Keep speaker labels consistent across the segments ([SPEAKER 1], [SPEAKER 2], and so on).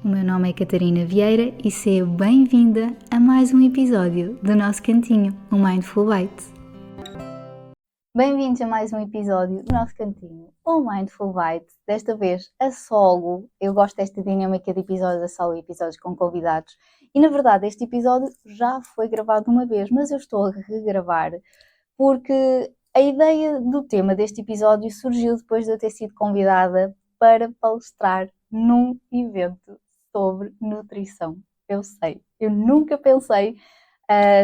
[SPEAKER 1] O meu nome é Catarina Vieira e seja bem-vinda a mais um episódio do nosso cantinho, o Mindful Bites. Bem-vindos a mais um episódio do nosso cantinho, o Mindful Bites, desta vez a solo. Eu gosto desta dinâmica de episódios a solo e episódios com convidados. E na verdade este episódio já foi gravado uma vez, mas eu estou a regravar porque a ideia do tema deste episódio surgiu depois de eu ter sido convidada para palestrar num evento sobre nutrição. Eu sei, eu nunca pensei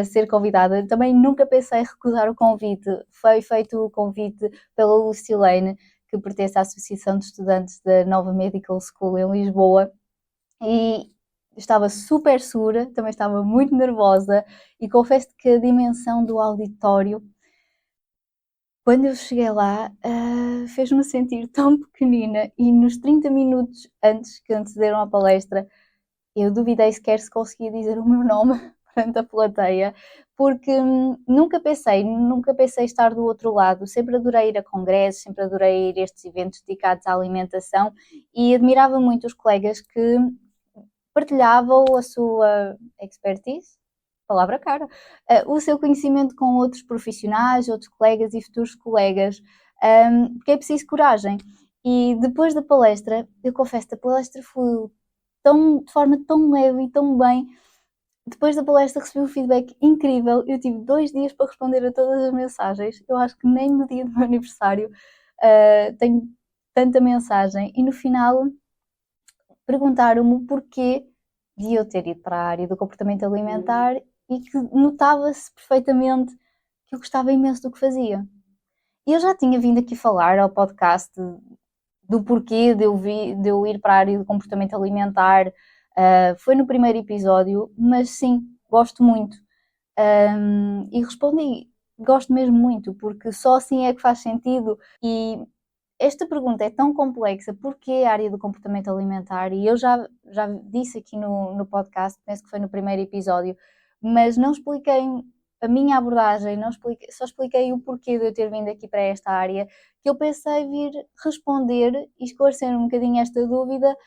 [SPEAKER 1] ser convidada, também nunca pensei em recusar o convite. Foi feito o convite pela Lucilene, que pertence à Associação de Estudantes da Nova Medical School em Lisboa, e estava super segura, também estava muito nervosa, e confesso que a dimensão do auditório, quando eu cheguei lá, fez-me sentir tão pequenina, e nos 30 minutos antes que antecederam a palestra, eu duvidei sequer se conseguia dizer o meu nome perante a plateia, porque nunca pensei estar do outro lado. Sempre adorei ir a congressos, sempre adorei ir a estes eventos dedicados à alimentação e admirava muito os colegas que partilhavam a sua expertise, palavra cara, o seu conhecimento com outros profissionais, outros colegas e futuros colegas, porque é preciso coragem. E depois da palestra, eu confesso que a palestra foi de forma tão leve e tão bem. Depois da palestra recebi um feedback incrível. Eu tive 2 dias para responder a todas as mensagens. Eu acho que nem no dia do meu aniversário tenho tanta mensagem. E no final perguntaram-me o porquê de eu ter ido para a área do comportamento alimentar e que notava-se perfeitamente que eu gostava imenso do que fazia. E eu já tinha vindo aqui falar ao podcast do porquê de eu ir para a área do comportamento alimentar. Foi no primeiro episódio, mas sim, gosto muito. E respondi, gosto mesmo muito, porque só assim é que faz sentido. E esta pergunta é tão complexa, porquê a área do comportamento alimentar? E eu já disse aqui no podcast, penso que foi no primeiro episódio, mas não expliquei a minha abordagem, só expliquei o porquê de eu ter vindo aqui para esta área, que eu pensei vir responder e esclarecer um bocadinho esta dúvida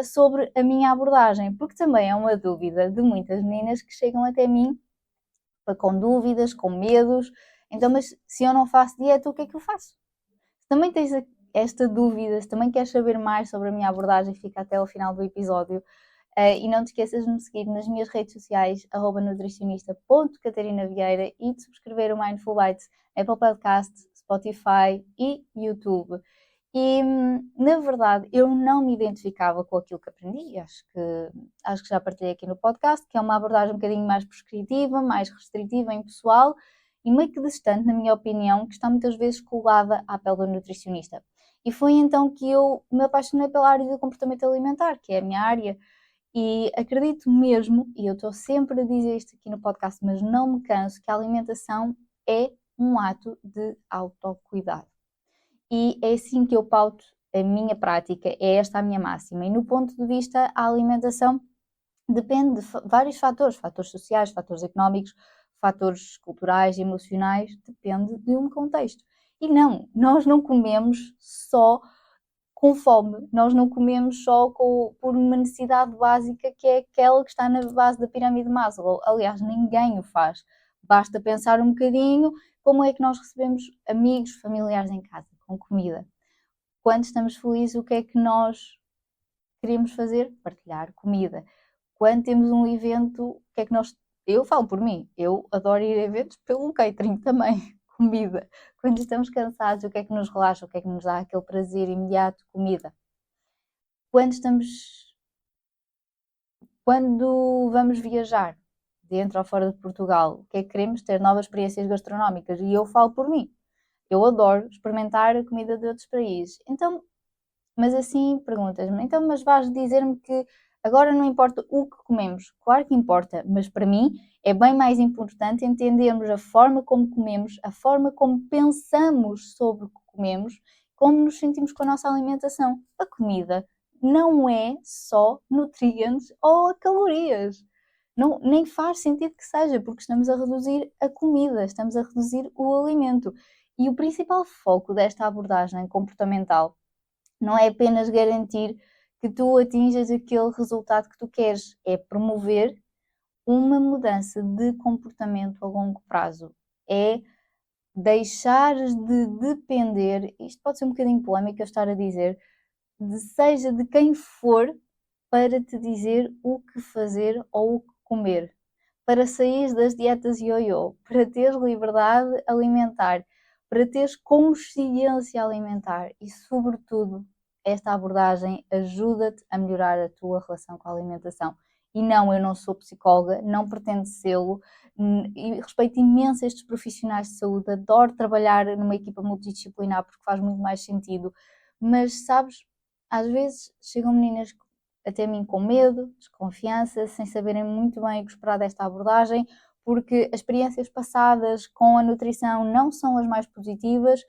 [SPEAKER 1] sobre a minha abordagem, porque também é uma dúvida de muitas meninas que chegam até mim com dúvidas, com medos. Então, mas se eu não faço dieta, o que é que eu faço? Se também tens esta dúvida, se também queres saber mais sobre a minha abordagem, fica até ao final do episódio. E não te esqueças de me seguir nas minhas redes sociais, @nutricionista.catarina_vieira, e de subscrever o Mindful Bites Apple Podcasts, Spotify e YouTube. E, na verdade, eu não me identificava com aquilo que aprendi, acho que já partilhei aqui no podcast, que é uma abordagem um bocadinho mais prescritiva, mais restritiva, impessoal e meio que distante, na minha opinião, que está muitas vezes colada à pele do nutricionista. E foi então que eu me apaixonei pela área do comportamento alimentar, que é a minha área, e acredito mesmo, e eu estou sempre a dizer isto aqui no podcast, mas não me canso, que a alimentação é um ato de autocuidado. E é assim que eu pauto a minha prática, é esta a minha máxima. E no ponto de vista, a alimentação depende de vários fatores, fatores sociais, fatores económicos, fatores culturais, emocionais, depende de um contexto. E não, nós não comemos só com fome, nós não comemos só por uma necessidade básica, que é aquela que está na base da pirâmide de Maslow. Aliás, ninguém o faz. Basta pensar um bocadinho como é que nós recebemos amigos, familiares em casa, com comida. Quando estamos felizes, o que é que nós queremos fazer? Partilhar comida. Quando temos um evento, o que é que nós... Eu falo por mim, eu adoro ir a eventos pelo catering também, comida. Quando estamos cansados, o que é que nos relaxa, o que é que nos dá aquele prazer imediato? Comida. Quando vamos viajar, dentro ou fora de Portugal, o que é que queremos? Ter novas experiências gastronómicas. E eu falo por mim. Eu adoro experimentar a comida de outros países. Então, mas assim perguntas-me, então, mas vais dizer-me que agora não importa o que comemos? Claro que importa, mas para mim é bem mais importante entendermos a forma como comemos, a forma como pensamos sobre o que comemos, como nos sentimos com a nossa alimentação. A comida não é só nutrientes ou calorias. Não, nem faz sentido que seja, porque estamos a reduzir a comida, estamos a reduzir o alimento. E o principal foco desta abordagem comportamental não é apenas garantir que tu atinjas aquele resultado que tu queres. É promover uma mudança de comportamento a longo prazo. É deixares de depender, isto pode ser um bocadinho polémico eu estar a dizer, seja de quem for para te dizer o que fazer ou o que comer, para sair das dietas ioiô, para teres liberdade alimentar, para teres consciência alimentar e, sobretudo, esta abordagem ajuda-te a melhorar a tua relação com a alimentação. E não, eu não sou psicóloga, não pretendo sê-lo, e respeito imenso estes profissionais de saúde, adoro trabalhar numa equipa multidisciplinar porque faz muito mais sentido, mas sabes, às vezes chegam meninas até mim com medo, desconfiança, sem saberem muito bem o que esperar desta abordagem, porque as experiências passadas com a nutrição não são as mais positivas,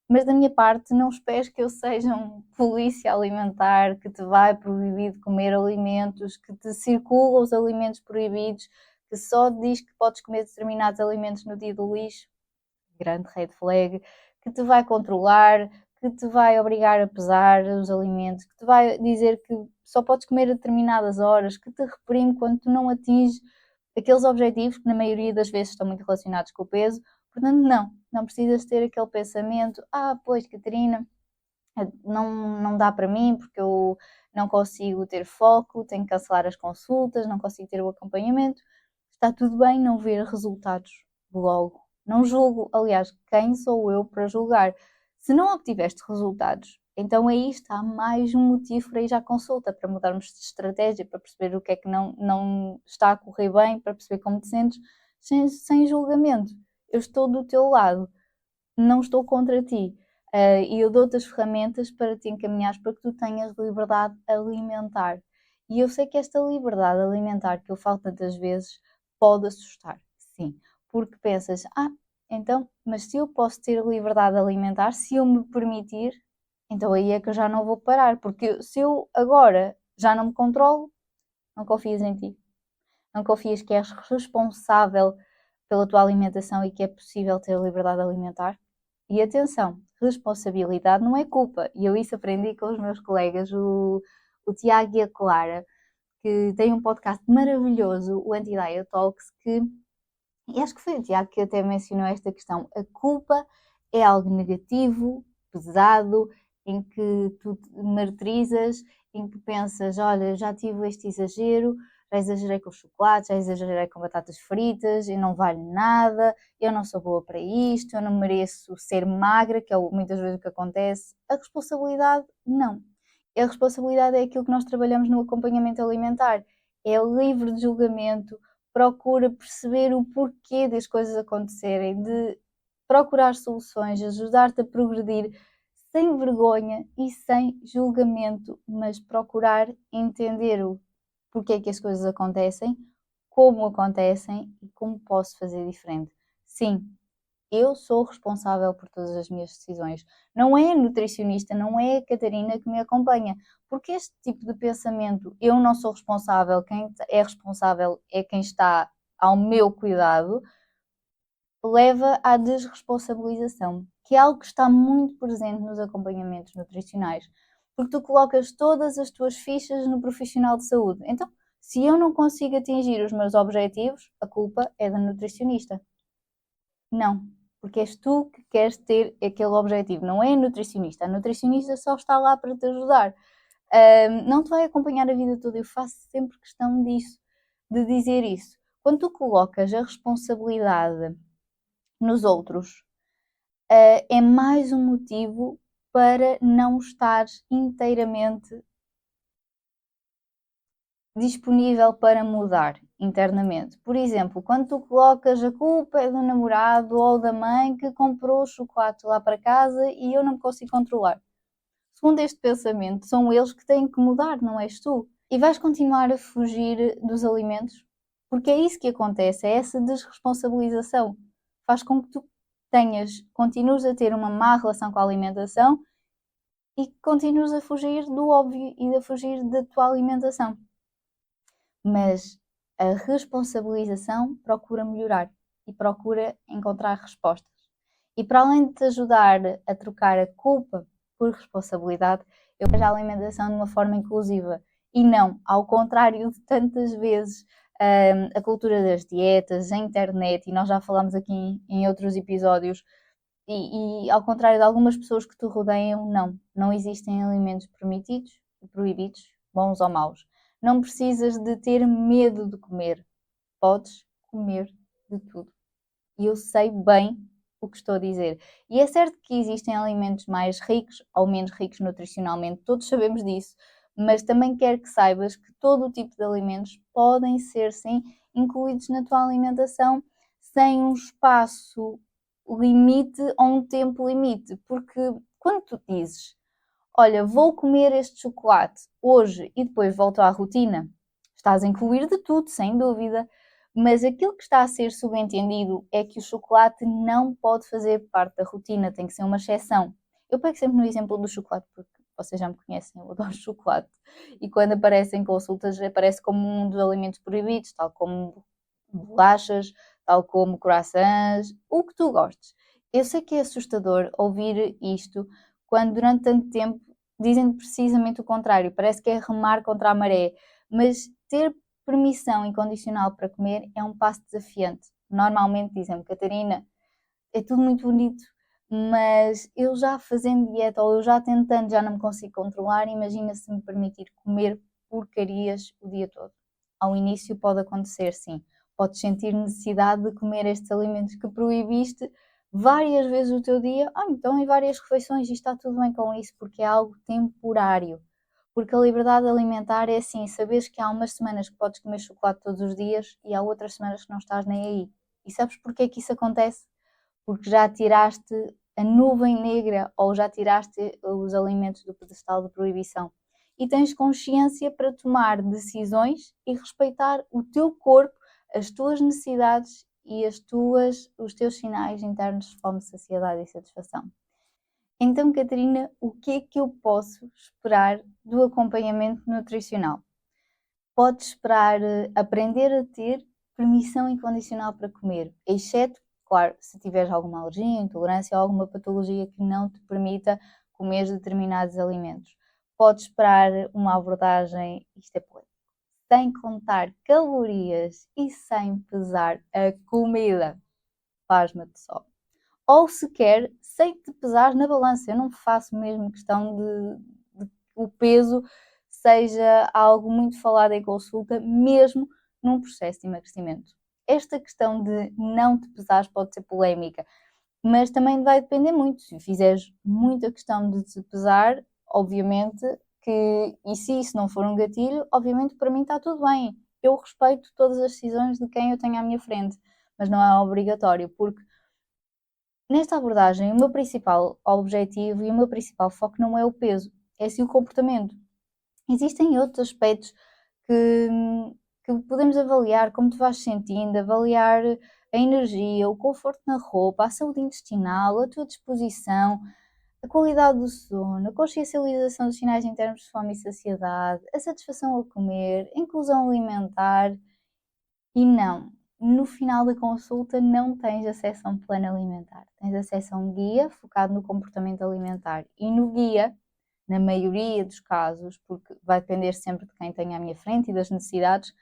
[SPEAKER 1] mas da minha parte não esperes que eu seja um polícia alimentar que te vai proibir de comer alimentos, que te circula os alimentos proibidos, que só diz que podes comer determinados alimentos no dia do lixo, grande red flag, que te vai controlar, que te vai obrigar a pesar os alimentos, que te vai dizer que só podes comer a determinadas horas, que te reprime quando tu não atinges aqueles objetivos que na maioria das vezes estão muito relacionados com o peso. Portanto, não precisas ter aquele pensamento, pois, Catarina, não dá para mim porque eu não consigo ter foco, tenho que cancelar as consultas, não consigo ter o acompanhamento. Está tudo bem não ver resultados logo. Não julgo, aliás, quem sou eu para julgar? Se não obtiveste resultados, então aí está mais um motivo para ir à consulta, para mudarmos de estratégia, para perceber o que é que não está a correr bem, para perceber como te sentes, sem julgamento. Eu estou do teu lado, não estou contra ti. E eu dou-te as ferramentas para te encaminhares para que tu tenhas liberdade alimentar. E eu sei que esta liberdade alimentar que eu falo tantas vezes pode assustar, sim, porque pensas, então, mas se eu posso ter liberdade alimentar, se eu me permitir, então aí é que eu já não vou parar, porque se eu agora já não me controlo, não confias em ti, não confias que és responsável pela tua alimentação e que é possível ter liberdade alimentar. E atenção, responsabilidade não é culpa. E eu isso aprendi com os meus colegas, o Tiago e a Clara, que têm um podcast maravilhoso, o Anti-Diet Talks, e acho que foi o Tiago que até mencionou esta questão. A culpa é algo negativo, pesado, em que tu te martirizas, em que pensas, olha, já tive este exagero, já exagerei com chocolate, já exagerei com batatas fritas, e não vale nada, eu não sou boa para isto, eu não mereço ser magra, que é muitas vezes o que acontece. A responsabilidade, não. A responsabilidade é aquilo que nós trabalhamos no acompanhamento alimentar. É livre de julgamento, procura perceber o porquê das coisas acontecerem, de procurar soluções, ajudar-te a progredir sem vergonha e sem julgamento, mas procurar entender o porquê que as coisas acontecem, como acontecem e como posso fazer diferente. Sim, eu sou responsável por todas as minhas decisões. Não é a nutricionista, não é a Catarina que me acompanha. Porque este tipo de pensamento, eu não sou responsável, quem é responsável é quem está ao meu cuidado, leva à desresponsabilização, que é algo que está muito presente nos acompanhamentos nutricionais. Porque tu colocas todas as tuas fichas no profissional de saúde. Então, se eu não consigo atingir os meus objetivos, a culpa é da nutricionista. Não, porque és tu que queres ter aquele objetivo, não é a nutricionista. A nutricionista só está lá para te ajudar. Não te vai acompanhar a vida toda, eu faço sempre questão disso, de dizer isso. Quando tu colocas a responsabilidade nos outros, é mais um motivo para não estar inteiramente disponível para mudar internamente. Por exemplo, quando tu colocas a culpa é do namorado ou da mãe que comprou o chocolate lá para casa e eu não me consigo controlar. Segundo este pensamento, são eles que têm que mudar, não és tu. E vais continuar a fugir dos alimentos, porque é isso que acontece, é essa desresponsabilização. Faz com que tu continues a ter uma má relação com a alimentação e que continues a fugir do óbvio e a fugir da tua alimentação. Mas a responsabilização procura melhorar e procura encontrar respostas. E para além de te ajudar a trocar a culpa por responsabilidade, Eu vejo a alimentação de uma forma inclusiva e não, ao contrário de tantas vezes a cultura das dietas, a internet, e nós já falamos aqui em outros episódios, e ao contrário de algumas pessoas que te rodeiam, não existem alimentos permitidos e proibidos, bons ou maus. Não precisas de ter medo de comer, podes comer de tudo. E eu sei bem o que estou a dizer. E é certo que existem alimentos mais ricos ou menos ricos nutricionalmente, todos sabemos disso, mas também quero que saibas que todo o tipo de alimentos podem ser, sim, incluídos na tua alimentação sem um espaço limite ou um tempo limite. Porque quando tu dizes, olha, vou comer este chocolate hoje e depois volto à rotina, estás a incluir de tudo, sem dúvida, mas aquilo que está a ser subentendido é que o chocolate não pode fazer parte da rotina, tem que ser uma exceção. Eu pego sempre no exemplo do chocolate, porque vocês já me conhecem, eu adoro chocolate. E quando aparece em consultas, aparece como um dos alimentos proibidos, tal como bolachas, tal como croissants, o que tu gostes. Eu sei que é assustador ouvir isto quando durante tanto tempo dizem precisamente o contrário, parece que é remar contra a maré, mas ter permissão incondicional para comer é um passo desafiante. Normalmente dizem-me, Catarina, é tudo muito bonito, mas eu já fazendo dieta ou eu já tentando, já não me consigo controlar, imagina se me permitir comer porcarias o dia todo. Ao início pode acontecer, sim. Podes sentir necessidade de comer estes alimentos que proibiste várias vezes o teu dia, então em várias refeições, e está tudo bem com isso, porque é algo temporário. Porque a liberdade alimentar é assim, sabes que há umas semanas que podes comer chocolate todos os dias e há outras semanas que não estás nem aí. E sabes porquê que isso acontece? Porque já tiraste a nuvem negra ou já tiraste os alimentos do pedestal de proibição. E tens consciência para tomar decisões e respeitar o teu corpo, as tuas necessidades e os teus sinais internos de fome, saciedade e satisfação. Então, Catarina, o que é que eu posso esperar do acompanhamento nutricional? Podes esperar aprender a ter permissão incondicional para comer, exceto, claro, se tiveres alguma alergia, intolerância ou alguma patologia que não te permita comer determinados alimentos. Podes esperar uma abordagem, isto é polêmico, sem contar calorias e sem pesar a comida. Pasma-te só. Ou sequer sem te pesar na balança. Eu não faço mesmo questão de o peso seja algo muito falado em consulta, mesmo num processo de emagrecimento. Esta questão de não te pesares pode ser polémica, mas também vai depender muito. Se fizeres muita questão de te pesar, obviamente que, e se isso não for um gatilho, obviamente para mim está tudo bem. Eu respeito todas as decisões de quem eu tenho à minha frente, mas não é obrigatório, porque nesta abordagem, o meu principal objetivo e o meu principal foco não é o peso, é sim o comportamento. Existem outros aspectos que, que podemos avaliar, como te vais sentindo, avaliar a energia, o conforto na roupa, a saúde intestinal, a tua disposição, a qualidade do sono, a consciencialização dos sinais internos de fome e saciedade, a satisfação ao comer, a inclusão alimentar. E não, no final da consulta não tens acesso a um plano alimentar, tens acesso a um guia focado no comportamento alimentar. E no guia, na maioria dos casos, porque vai depender sempre de quem tem à minha frente e das necessidades,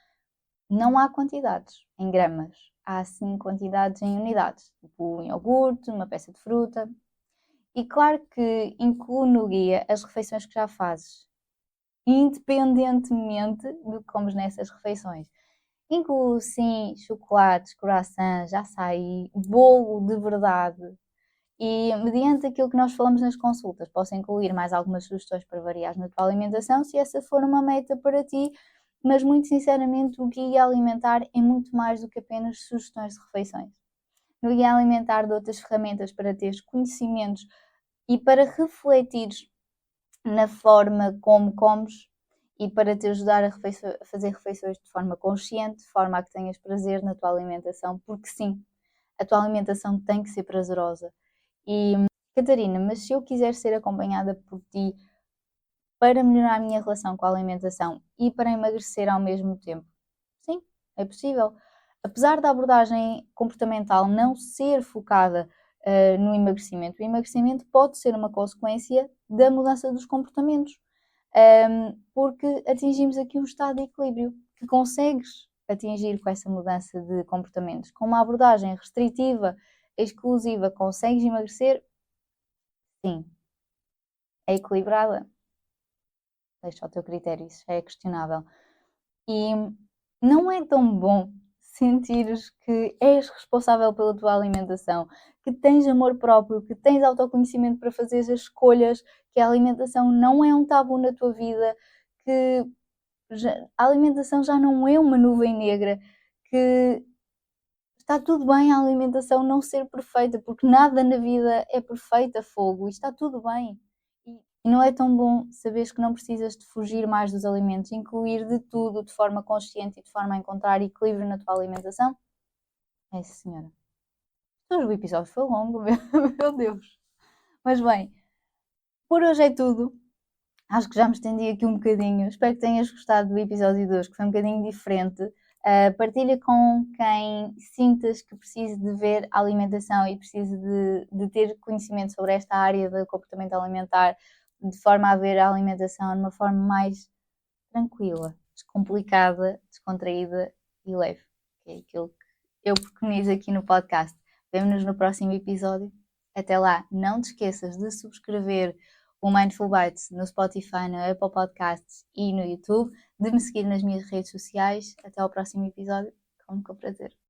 [SPEAKER 1] não há quantidades em gramas, há sim quantidades em unidades, tipo um iogurte, uma peça de fruta. E claro que incluo no guia as refeições que já fazes, independentemente do que comes nessas refeições. Incluo sim chocolates, croissants, açaí, bolo de verdade. E mediante aquilo que nós falamos nas consultas, posso incluir mais algumas sugestões para variar na tua alimentação, se essa for uma meta para ti, mas muito sinceramente o guia alimentar é muito mais do que apenas sugestões de refeições. No guia alimentar dou outras ferramentas para teres conhecimentos e para refletires na forma como comes e para te ajudar a fazer refeições de forma consciente, de forma a que tenhas prazer na tua alimentação, porque sim, a tua alimentação tem que ser prazerosa. E Catarina, mas se eu quiser ser acompanhada por ti para melhorar a minha relação com a alimentação e para emagrecer ao mesmo tempo, sim, é possível. Apesar da abordagem comportamental não ser focada no emagrecimento. O emagrecimento pode ser uma consequência da mudança dos comportamentos, porque atingimos aqui um estado de equilíbrio que consegues atingir com essa mudança de comportamentos. Com uma abordagem restritiva, exclusiva, consegues emagrecer? Sim. É equilibrada? Deixa ao teu critério, isso já é questionável. E não é tão bom sentires que és responsável pela tua alimentação, que tens amor próprio, que tens autoconhecimento para fazer as escolhas, que a alimentação não é um tabu na tua vida, que a alimentação já não é uma nuvem negra, que está tudo bem a alimentação não ser perfeita, porque nada na vida é perfeita, fogo, e está tudo bem. E não é tão bom saberes que não precisas de fugir mais dos alimentos, incluir de tudo de forma consciente e de forma a encontrar equilíbrio na tua alimentação? É, senhora. Hoje o episódio foi longo, meu Deus. Mas bem, por hoje é tudo. Acho que já me estendi aqui um bocadinho. Espero que tenhas gostado do episódio de hoje, que foi um bocadinho diferente. Partilha com quem sintas que precise de ver a alimentação e precise de ter conhecimento sobre esta área do comportamento alimentar, de forma a ver a alimentação de uma forma mais tranquila, descomplicada, descontraída e leve. Que é aquilo que eu preconizo aqui no podcast. Vemo-nos no próximo episódio. Até lá, não te esqueças de subscrever o Mindful Bites no Spotify, no Apple Podcasts e no YouTube, de me seguir nas minhas redes sociais. Até ao próximo episódio, com prazer.